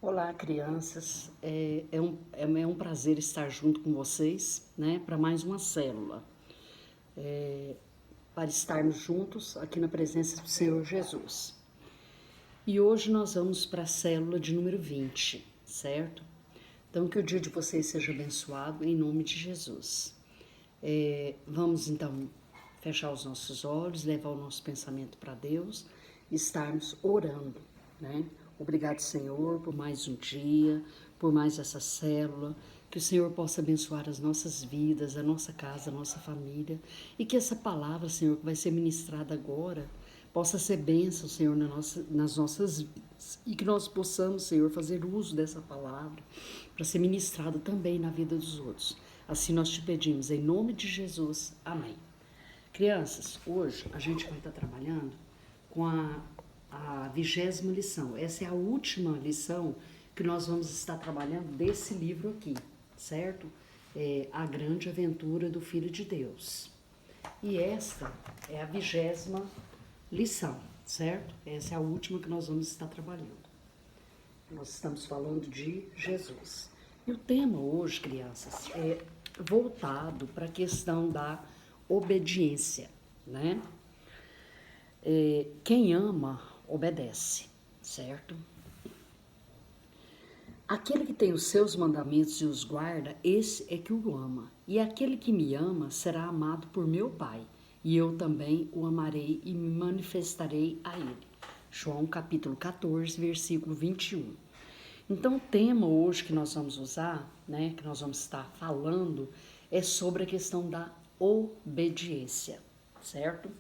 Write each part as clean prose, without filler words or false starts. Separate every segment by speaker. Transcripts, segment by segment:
Speaker 1: Olá, crianças. É um prazer estar junto com vocês, né, para mais uma célula, para estarmos juntos aqui na presença do Senhor Jesus. E hoje nós vamos para a célula de número 20, certo? Então, que o dia de vocês seja abençoado em nome de Jesus. Vamos então fechar os nossos olhos, levar o nosso pensamento para Deus e estarmos orando, né? Obrigado, Senhor, por mais um dia, por mais essa célula, que o Senhor possa abençoar as nossas vidas, a nossa casa, a nossa família, e que essa palavra, Senhor, que vai ser ministrada agora, possa ser bênção, Senhor, nas nossas vidas, e que nós possamos, Senhor, fazer uso dessa palavra para ser ministrada também na vida dos outros. Assim nós te pedimos, em nome de Jesus. Amém. Crianças, hoje a gente vai estar trabalhando com a 20ª lição. Essa é a última lição que nós vamos estar trabalhando desse livro aqui, certo? A Grande Aventura do Filho de Deus. E esta é a 20ª lição, certo? Essa é a última que nós vamos estar trabalhando. Nós estamos falando de Jesus. E o tema hoje, crianças, é voltado para a questão da obediência, né? Quem ama, obedece, certo? Aquele que tem os seus mandamentos e os guarda, esse é que o ama. E aquele que me ama será amado por meu Pai, e eu também o amarei e me manifestarei a ele. João capítulo 14, versículo 21. Então, o tema hoje que nós vamos usar, né, que nós vamos estar falando, é sobre a questão da obediência, certo?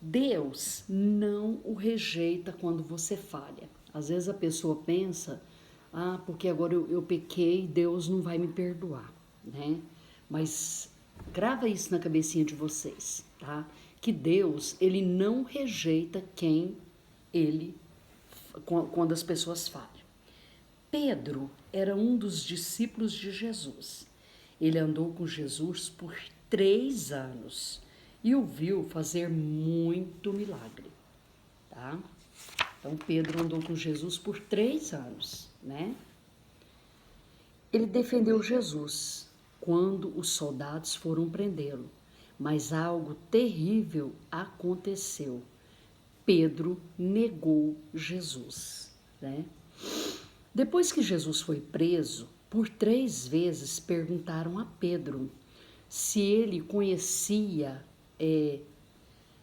Speaker 1: Deus não o rejeita quando você falha. Às vezes a pessoa pensa, porque agora eu pequei, Deus não vai me perdoar, né? Mas grava isso na cabecinha de vocês, tá? Que Deus, ele não rejeita quando as pessoas falham. Pedro era um dos discípulos de Jesus. Ele andou com Jesus por 3 anos e o viu fazer muito milagre, tá? Então, Pedro andou com Jesus por 3 anos, né? Ele defendeu Jesus quando os soldados foram prendê-lo, mas algo terrível aconteceu. Pedro negou Jesus, né? Depois que Jesus foi preso, por 3 vezes perguntaram a Pedro se ele conhecia,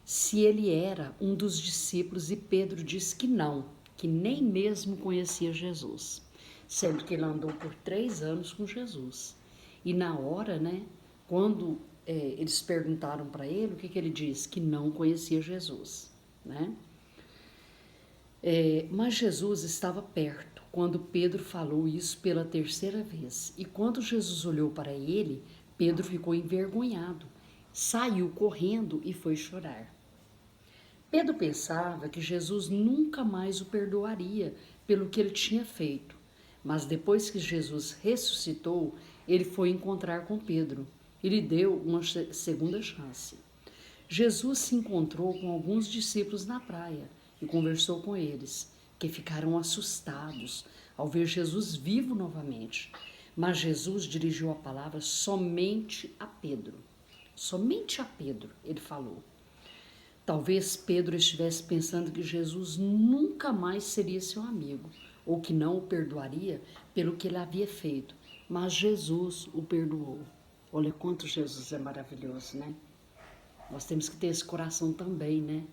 Speaker 1: se ele era um dos discípulos, e Pedro disse que não, que nem mesmo conhecia Jesus, sendo que ele andou por 3 anos com Jesus. E na hora, né, quando eles perguntaram para ele, o que ele disse? Que não conhecia Jesus, né? Mas Jesus estava perto quando Pedro falou isso pela 3ª vez. E quando Jesus olhou para ele, Pedro ficou envergonhado, saiu correndo e foi chorar. Pedro pensava que Jesus nunca mais o perdoaria pelo que ele tinha feito. Mas depois que Jesus ressuscitou, ele foi encontrar com Pedro e lhe deu uma segunda chance. Jesus se encontrou com alguns discípulos na praia e conversou com eles, que ficaram assustados ao ver Jesus vivo novamente. Mas Jesus dirigiu a palavra somente a Pedro. Somente a Pedro, ele falou. Talvez Pedro estivesse pensando que Jesus nunca mais seria seu amigo, ou que não o perdoaria pelo que ele havia feito. Mas Jesus o perdoou. Olha quanto Jesus é maravilhoso, né? Nós temos que ter esse coração também, né?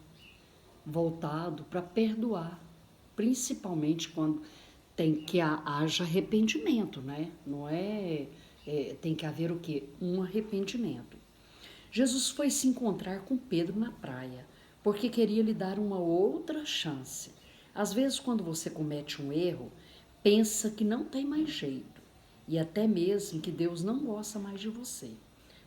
Speaker 1: Voltado para perdoar, principalmente quando tem que haja arrependimento, né? Não tem que haver o quê? Um arrependimento. Jesus foi se encontrar com Pedro na praia, porque queria lhe dar uma outra chance. Às vezes, quando você comete um erro, pensa que não tem mais jeito, e até mesmo que Deus não gosta mais de você.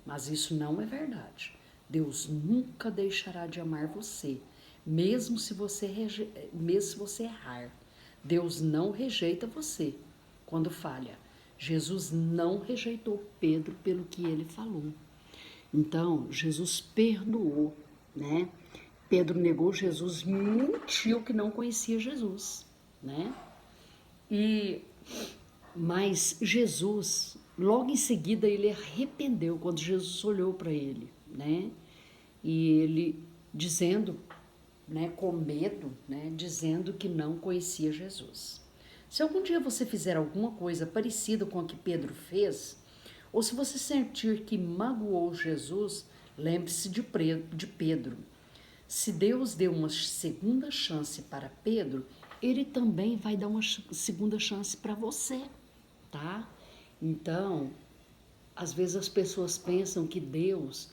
Speaker 1: Mas isso não é verdade. Deus nunca deixará de amar você, mesmo se você errar. Deus não rejeita você quando falha. Jesus não rejeitou Pedro pelo que ele falou. Então, Jesus perdoou, né? Pedro negou Jesus, mentiu que não conhecia Jesus, né? E mas Jesus, logo em seguida, ele arrependeu quando Jesus olhou para ele, né? E ele dizendo, né, com medo, né, dizendo que não conhecia Jesus. Se algum dia você fizer alguma coisa parecida com a que Pedro fez, ou se você sentir que magoou Jesus, lembre-se de Pedro. Se Deus deu uma segunda chance para Pedro, ele também vai dar uma segunda chance para você, tá? Então, às vezes as pessoas pensam que Deus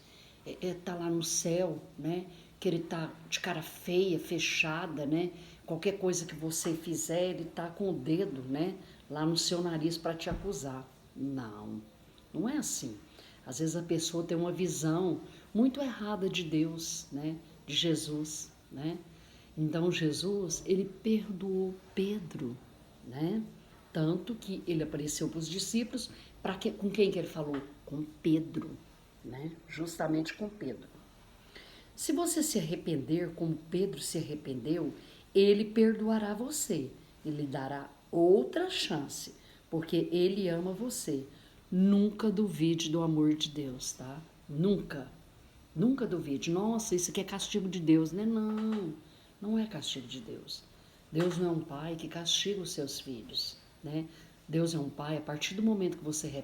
Speaker 1: tá lá no céu, né? Que ele tá de cara feia, fechada, né? Qualquer coisa que você fizer, ele tá com o dedo, né? Lá no seu nariz para te acusar. Não, não é assim. Às vezes a pessoa tem uma visão muito errada de Deus, né? De Jesus, né? Então Jesus, ele perdoou Pedro, né? Tanto que ele apareceu para os discípulos, com quem que ele falou? Com Pedro, né? Justamente com Pedro. Se você se arrepender como Pedro se arrependeu, ele perdoará você. Ele dará outra chance, porque ele ama você. Nunca duvide do amor de Deus, tá? Nunca. Nunca duvide. Nossa, isso aqui é castigo de Deus, né? Não, não é castigo de Deus. Deus não é um pai que castiga os seus filhos, né? Deus é um pai, a partir do momento que você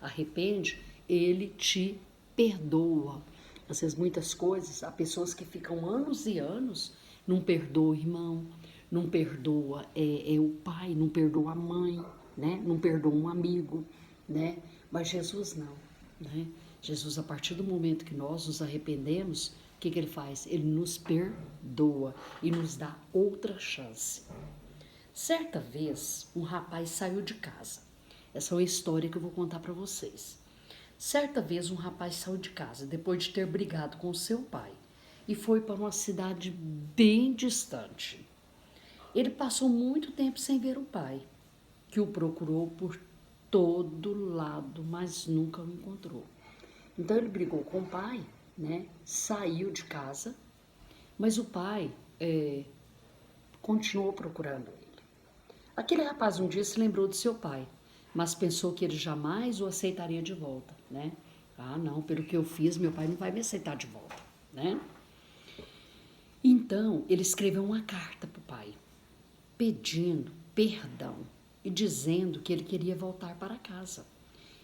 Speaker 1: arrepende, ele te perdoa. Às vezes, muitas coisas, há pessoas que ficam anos e anos, não perdoa o irmão, não perdoa o pai, não perdoa a mãe, né? Não perdoa um amigo, né? Mas Jesus não, né? Jesus, a partir do momento que nós nos arrependemos, o que ele faz? Ele nos perdoa e nos dá outra chance. Certa vez, um rapaz saiu de casa. Essa é uma história que eu vou contar para vocês. Certa vez, um rapaz saiu de casa depois de ter brigado com seu pai e foi para uma cidade bem distante. Ele passou muito tempo sem ver o pai, que o procurou por todo lado, mas nunca o encontrou. Então ele brigou com o pai, né? Saiu de casa, mas o pai continuou procurando ele. Aquele rapaz um dia se lembrou de seu pai, mas pensou que ele jamais o aceitaria de volta, né? Ah, não, pelo que eu fiz, meu pai não vai me aceitar de volta, né? Então ele escreveu uma carta para o pai, pedindo perdão e dizendo que ele queria voltar para casa.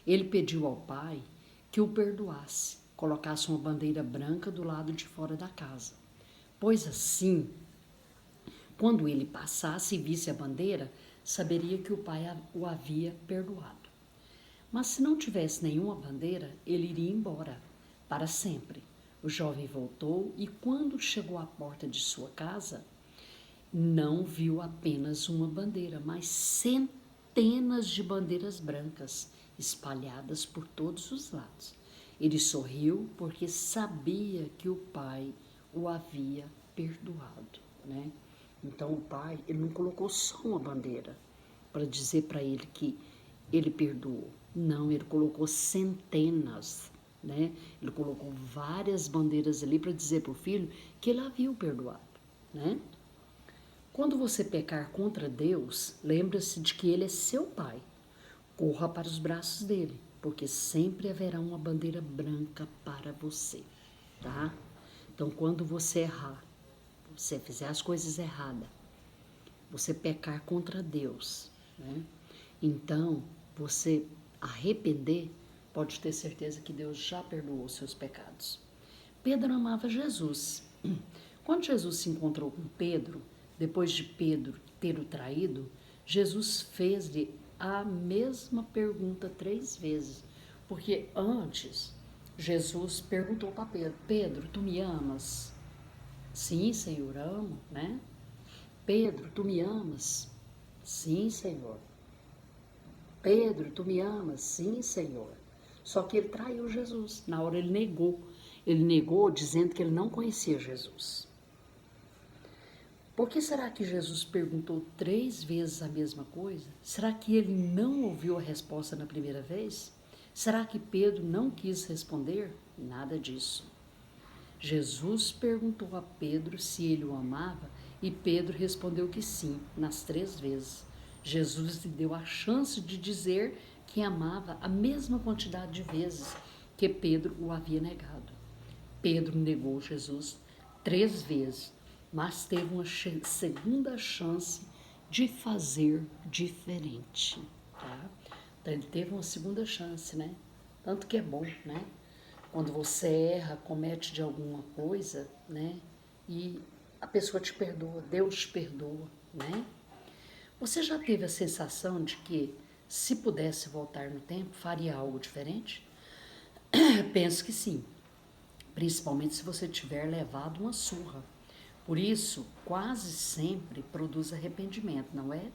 Speaker 1: Ele pediu ao pai que o perdoasse, colocasse uma bandeira branca do lado de fora da casa, pois assim, quando ele passasse e visse a bandeira, saberia que o pai o havia perdoado. Mas se não tivesse nenhuma bandeira, ele iria embora, para sempre. O jovem voltou e, quando chegou à porta de sua casa, não viu apenas uma bandeira, mas centenas de bandeiras brancas espalhadas por todos os lados. Ele sorriu porque sabia que o pai o havia perdoado, né? Então o pai, ele não colocou só uma bandeira para dizer para ele que ele perdoou. Não, ele colocou centenas, né? Ele colocou várias bandeiras ali para dizer para o filho que ele havia o perdoado, né? Quando você pecar contra Deus, lembra-se de que ele é seu pai. Corra para os braços dele, porque sempre haverá uma bandeira branca para você, tá? Então, quando você errar, você fizer as coisas erradas, você pecar contra Deus, né? Então, você arrepender, pode ter certeza que Deus já perdoou os seus pecados. Pedro amava Jesus. Quando Jesus se encontrou com Pedro, depois de Pedro ter o traído, Jesus fez-lhe a mesma pergunta 3 vezes. Porque antes, Jesus perguntou para Pedro: Pedro, tu me amas? Sim, Senhor, amo, né? Pedro, tu me amas? Sim, Senhor. Pedro, tu me amas? Sim, Senhor. Só que ele traiu Jesus. Na hora ele negou. Ele negou dizendo que ele não conhecia Jesus. Por que será que Jesus perguntou 3 vezes a mesma coisa? Será que ele não ouviu a resposta na primeira vez? Será que Pedro não quis responder? Nada disso. Jesus perguntou a Pedro se ele o amava e Pedro respondeu que sim, nas 3 vezes. Jesus lhe deu a chance de dizer que amava a mesma quantidade de vezes que Pedro o havia negado. Pedro negou Jesus 3 vezes, mas teve uma segunda chance de fazer diferente, tá? Então ele teve uma segunda chance, né? Tanto que é bom, né? Quando você erra, comete de alguma coisa, né? E a pessoa te perdoa, Deus te perdoa, né? Você já teve a sensação de que, se pudesse voltar no tempo, faria algo diferente? Penso que sim, principalmente se você tiver levado uma surra. Por isso, quase sempre produz arrependimento, não é?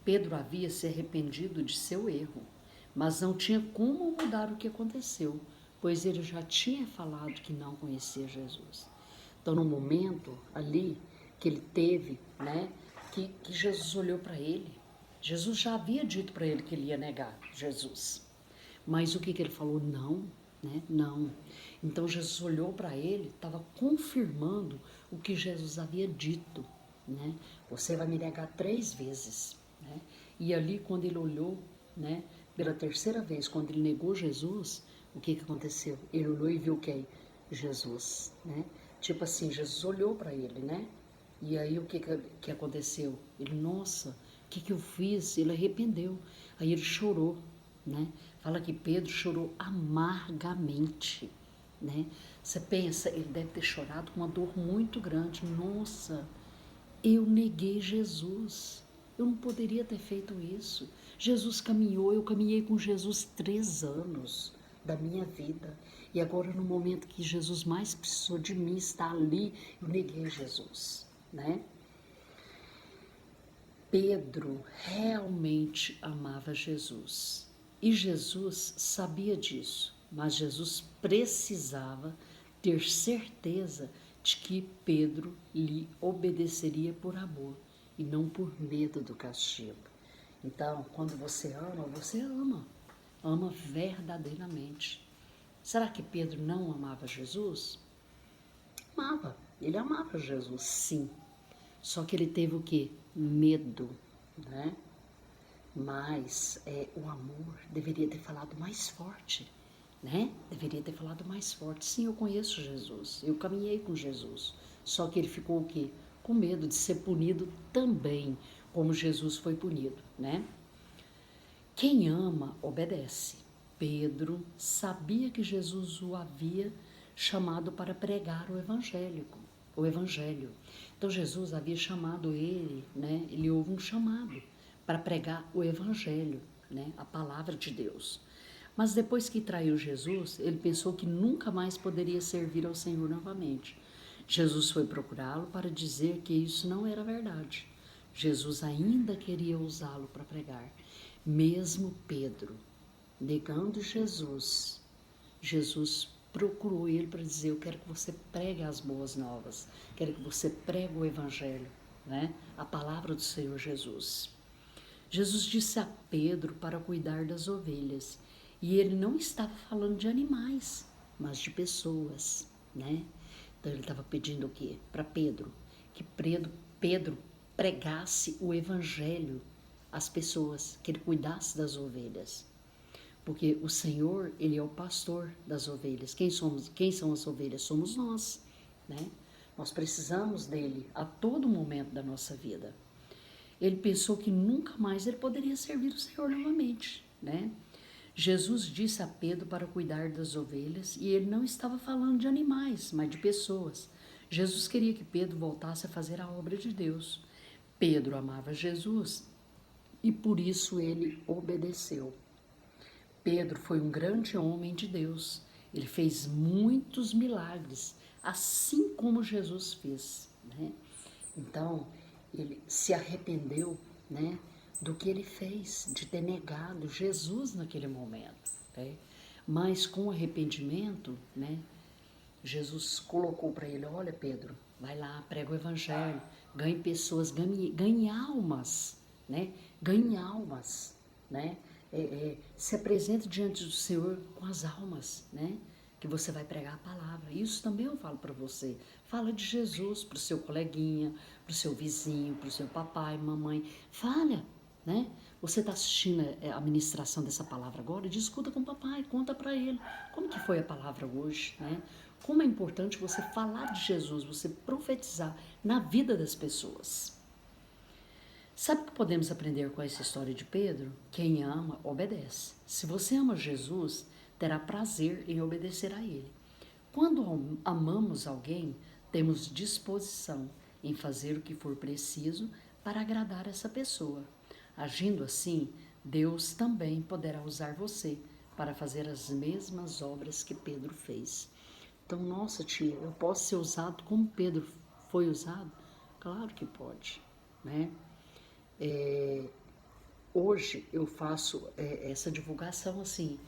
Speaker 1: Pedro havia se arrependido de seu erro, mas não tinha como mudar o que aconteceu, pois ele já tinha falado que não conhecia Jesus. Então, no momento ali que ele teve, né, que Jesus olhou para ele, Jesus já havia dito para ele que ele ia negar Jesus. Mas o que ele falou? Não, né? Não. Então Jesus olhou para ele, estava confirmando o que Jesus havia dito, né? Você vai me negar 3 vezes, né? E ali quando ele olhou, né? Pela terceira vez, quando ele negou Jesus, o que aconteceu? Ele olhou e viu quem? Jesus, né? Tipo assim, Jesus olhou para ele, né? E aí o que aconteceu? Ele, nossa, o que eu fiz? Ele arrependeu. Aí ele chorou, né? Fala que Pedro chorou amargamente, né? Você pensa, ele deve ter chorado com uma dor muito grande. Nossa, eu neguei Jesus. Eu não poderia ter feito isso. Jesus caminhou, eu caminhei com Jesus 3 anos da minha vida. E agora, no momento que Jesus mais precisou de mim, está ali, eu neguei Jesus, né? Pedro realmente amava Jesus. E Jesus sabia disso, mas Jesus precisava ter certeza de que Pedro lhe obedeceria por amor e não por medo do castigo. Então, quando você ama, ama verdadeiramente. Será que Pedro não amava Jesus? Amava, ele amava Jesus, sim. Só que ele teve o quê? Medo, né? Mas o amor deveria ter falado mais forte, né? Deveria ter falado mais forte. Sim, eu conheço Jesus, eu caminhei com Jesus. Só que ele ficou o quê? Com medo de ser punido também, como Jesus foi punido, né? Quem ama, obedece. Pedro sabia que Jesus o havia chamado para pregar o evangelho. Então Jesus havia chamado ele, né? Ele houve um chamado para pregar o evangelho, né? A palavra de Deus. Mas depois que traiu Jesus, ele pensou que nunca mais poderia servir ao Senhor novamente. Jesus foi procurá-lo para dizer que isso não era verdade. Jesus ainda queria usá-lo para pregar. Mesmo Pedro negando Jesus, Jesus procurou ele para dizer: eu quero que você pregue as boas novas, quero que você pregue o evangelho, né? A palavra do Senhor Jesus. Jesus disse a Pedro para cuidar das ovelhas, e ele não estava falando de animais, mas de pessoas, né? Então ele estava pedindo o quê? Para Pedro, que Pedro pregasse o evangelho às pessoas, que ele cuidasse das ovelhas. Porque o Senhor, ele é o pastor das ovelhas. Quem são as ovelhas? Somos nós, né? Nós precisamos dele a todo momento da nossa vida. Ele pensou que nunca mais ele poderia servir o Senhor novamente, né? Jesus disse a Pedro para cuidar das ovelhas e ele não estava falando de animais, mas de pessoas. Jesus queria que Pedro voltasse a fazer a obra de Deus. Pedro amava Jesus e por isso ele obedeceu. Pedro foi um grande homem de Deus. Ele fez muitos milagres, assim como Jesus fez, né? Então, ele se arrependeu, né, do que ele fez, de ter negado Jesus naquele momento, né? Mas com arrependimento, né, Jesus colocou para ele: olha, Pedro, vai lá, prega o evangelho, ganhe pessoas, ganhe almas, né? Ganhe almas, né? Se apresente diante do Senhor com as almas, né? Que você vai pregar a palavra. Isso também eu falo para você. Fala de Jesus para o seu coleguinha, para o seu vizinho, para o seu papai, mamãe. Fala, né? Você está assistindo a ministração dessa palavra agora? Discuta com o papai, conta para ele como que foi a palavra hoje, né? Como é importante você falar de Jesus, você profetizar na vida das pessoas. Sabe o que podemos aprender com essa história de Pedro? Quem ama, obedece. Se você ama Jesus, terá prazer em obedecer a ele. Quando amamos alguém, temos disposição em fazer o que for preciso para agradar essa pessoa. Agindo assim, Deus também poderá usar você para fazer as mesmas obras que Pedro fez. Então, nossa tia, eu posso ser usado como Pedro foi usado? Claro que pode, né? Hoje eu faço essa divulgação assim,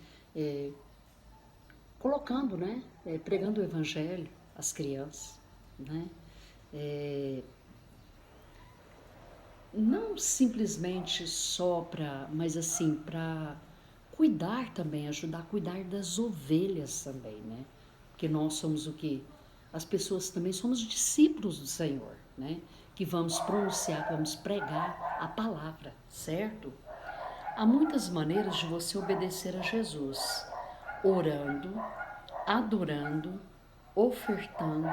Speaker 1: colocando, né, pregando o evangelho às crianças, né, não simplesmente só para, mas assim, para cuidar também, ajudar a cuidar das ovelhas também, né, porque nós somos o que? As pessoas também somos discípulos do Senhor, né, que vamos pronunciar, vamos pregar a palavra, certo? Há muitas maneiras de você obedecer a Jesus: orando, adorando, ofertando,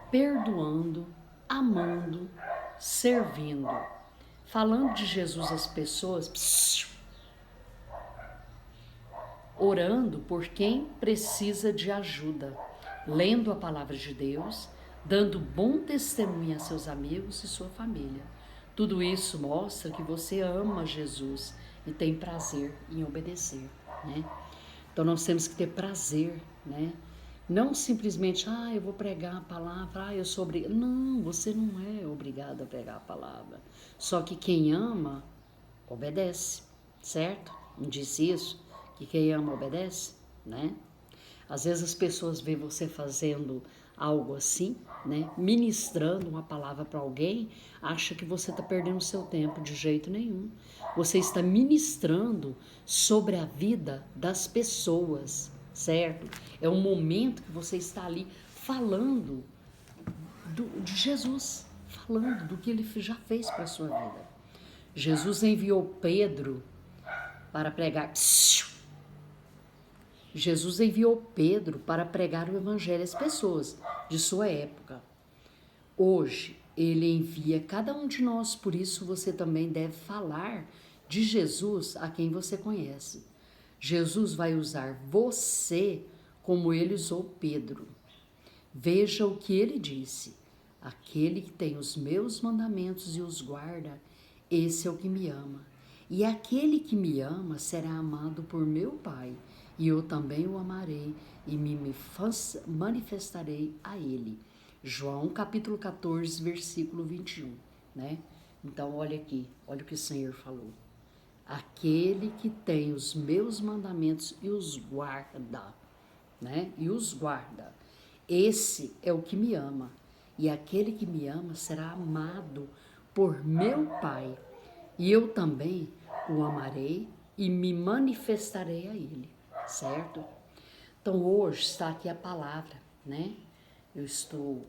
Speaker 1: perdoando, amando, servindo. Falando de Jesus às pessoas, orando por quem precisa de ajuda, lendo a palavra de Deus, dando bom testemunho a seus amigos e sua família. Tudo isso mostra que você ama Jesus e tem prazer em obedecer, né? Então nós temos que ter prazer, né? Não simplesmente, eu vou pregar a palavra, eu sou obrigado. Não, você não é obrigado a pregar a palavra. Só que quem ama, obedece, certo? Não disse isso? Que quem ama, obedece, né? Às vezes as pessoas veem você fazendo algo assim, né? Ministrando uma palavra para alguém, acha que você está perdendo o seu tempo de jeito nenhum. Você está ministrando sobre a vida das pessoas, certo? É um momento que você está ali falando de Jesus, falando do que ele já fez para a sua vida. Jesus enviou Pedro para pregar. Jesus enviou Pedro para pregar o evangelho às pessoas de sua época. Hoje, ele envia cada um de nós, por isso você também deve falar de Jesus a quem você conhece. Jesus vai usar você como ele usou Pedro. Veja o que ele disse: aquele que tem os meus mandamentos e os guarda, esse é o que me ama. E aquele que me ama será amado por meu Pai, e eu também o amarei e me manifestarei a ele. João capítulo 14, versículo 21, né? Então olha aqui, olha o que o Senhor falou. Aquele que tem os meus mandamentos e os guarda, né? E os guarda. Esse é o que me ama. E aquele que me ama será amado por meu Pai. E eu também o amarei e me manifestarei a ele, certo? Então hoje está aqui a palavra, né? Eu estou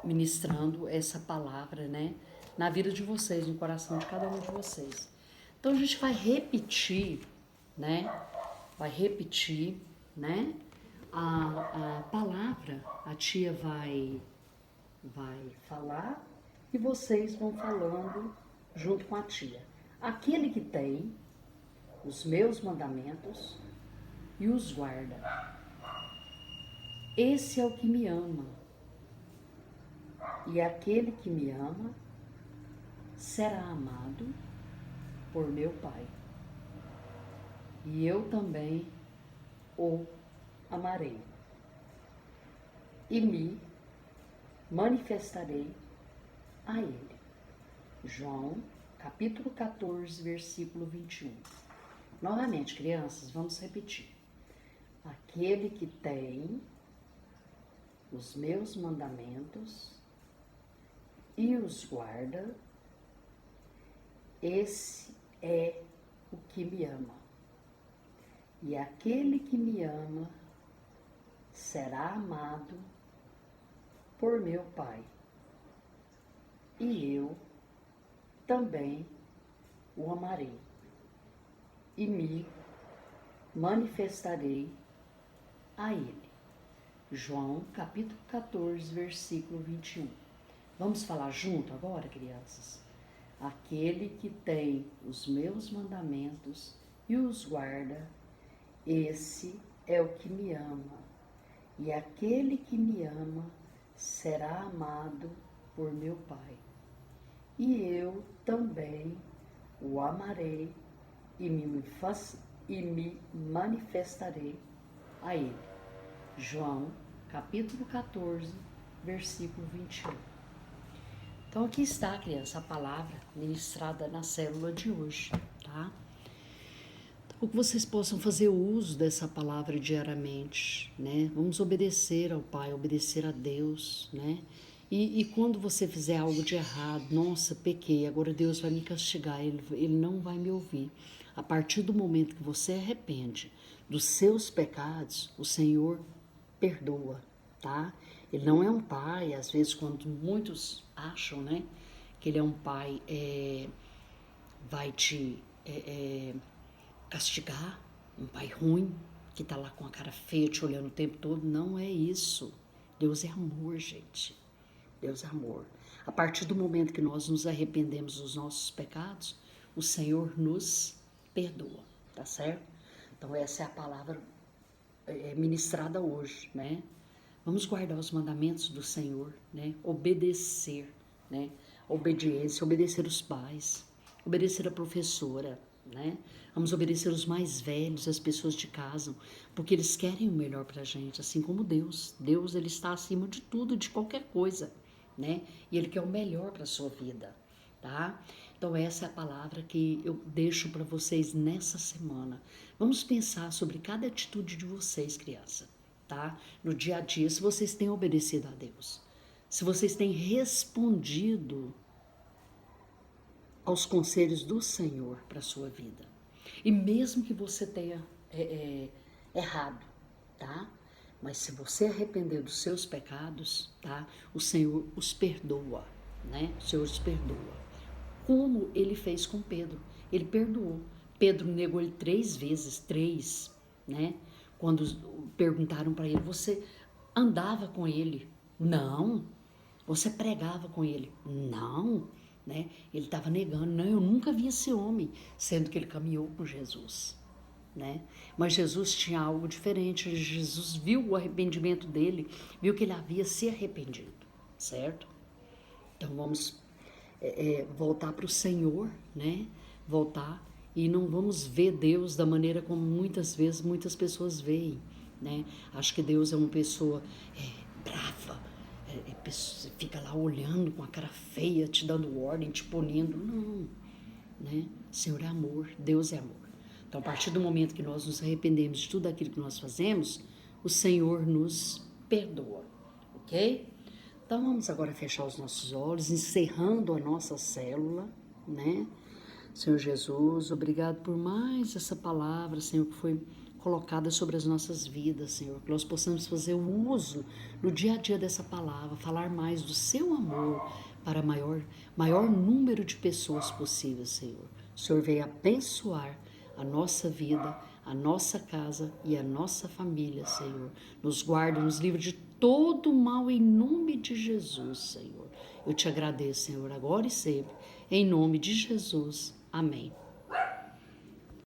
Speaker 1: ministrando essa palavra, né? Na vida de vocês, no coração de cada um de vocês. Então a gente vai repetir, né? Vai repetir, né? A palavra, a tia vai falar e vocês vão falando junto com a tia. Aquele que tem os meus mandamentos e os guarda, esse é o que me ama. E aquele que me ama será amado por meu Pai. E eu também o amarei e me manifestarei a ele. João, capítulo 14, versículo 21. Novamente, crianças, vamos repetir. Aquele que tem os meus mandamentos e os guarda, esse é o que me ama. E aquele que me ama será amado por meu Pai. E eu também o amarei e me manifestarei a ele. João capítulo 14, versículo 21. Vamos falar junto agora, crianças? Aquele que tem os meus mandamentos e os guarda, esse é o que me ama. E aquele que me ama será amado por meu Pai. E eu também o amarei e me manifestarei a ele. João, capítulo 14, versículo 21. Então aqui está, criança, a palavra ministrada na célula de hoje, tá? Então, que vocês possam fazer uso dessa palavra diariamente, né? Vamos obedecer ao Pai, obedecer a Deus, né? E quando você fizer algo de errado, nossa, pequei, agora Deus vai me castigar, ele não vai me ouvir. A partir do momento que você arrepende dos seus pecados, o Senhor perdoa, tá? Ele não é um pai, às vezes quando muitos acham, né, que ele é um pai, vai te castigar, um pai ruim, que tá lá com a cara feia te olhando o tempo todo. Não é isso. Deus é amor, gente. Deus é amor. A partir do momento que nós nos arrependemos dos nossos pecados, o Senhor nos perdoa, tá certo? Então essa é a palavra ministrada hoje, né? Vamos guardar os mandamentos do Senhor, né? Obedecer, né? Obediência, obedecer os pais, obedecer a professora, né? Vamos obedecer os mais velhos, as pessoas de casa, porque eles querem o melhor pra gente, assim como Deus. Deus, ele está acima de tudo, de qualquer coisa, né? E ele quer o melhor para sua vida, tá? Então essa é a palavra que eu deixo para vocês nessa semana. Vamos pensar sobre cada atitude de vocês, criança, tá? No dia a dia, se vocês têm obedecido a Deus, se vocês têm respondido aos conselhos do Senhor para sua vida. E mesmo que você tenha errado, tá? Mas se você arrepender dos seus pecados, tá? O Senhor os perdoa, né? O Senhor os perdoa. Como ele fez com Pedro. Ele perdoou. Pedro negou ele 3 vezes, né? Quando perguntaram para ele, você andava com ele? Não. Você pregava com ele? Não. Né? Ele estava negando. Não, eu nunca vi esse homem, sendo que ele caminhou com Jesus. Né? Mas Jesus tinha algo diferente. Jesus viu o arrependimento dele, viu que ele havia se arrependido, certo? Então vamos voltar para o Senhor, né? Voltar e não vamos ver Deus da maneira como muitas vezes muitas pessoas veem, né? Acho que Deus é uma pessoa brava, fica lá olhando com a cara feia, te dando ordem, te punindo. Não, né? O Senhor é amor, Deus é amor. Então, a partir do momento que nós nos arrependemos de tudo aquilo que nós fazemos, o Senhor nos perdoa, ok? Então, vamos agora fechar os nossos olhos, encerrando a nossa célula, né? Senhor Jesus, obrigado por mais essa palavra, Senhor, que foi colocada sobre as nossas vidas, Senhor, que nós possamos fazer o uso no dia a dia dessa palavra, falar mais do seu amor para maior número de pessoas possível, Senhor. O Senhor veio abençoar a nossa vida, a nossa casa e a nossa família, Senhor. Nos guarda, nos livra de todo mal em nome de Jesus, Senhor. Eu te agradeço, Senhor, agora e sempre, em nome de Jesus. Amém.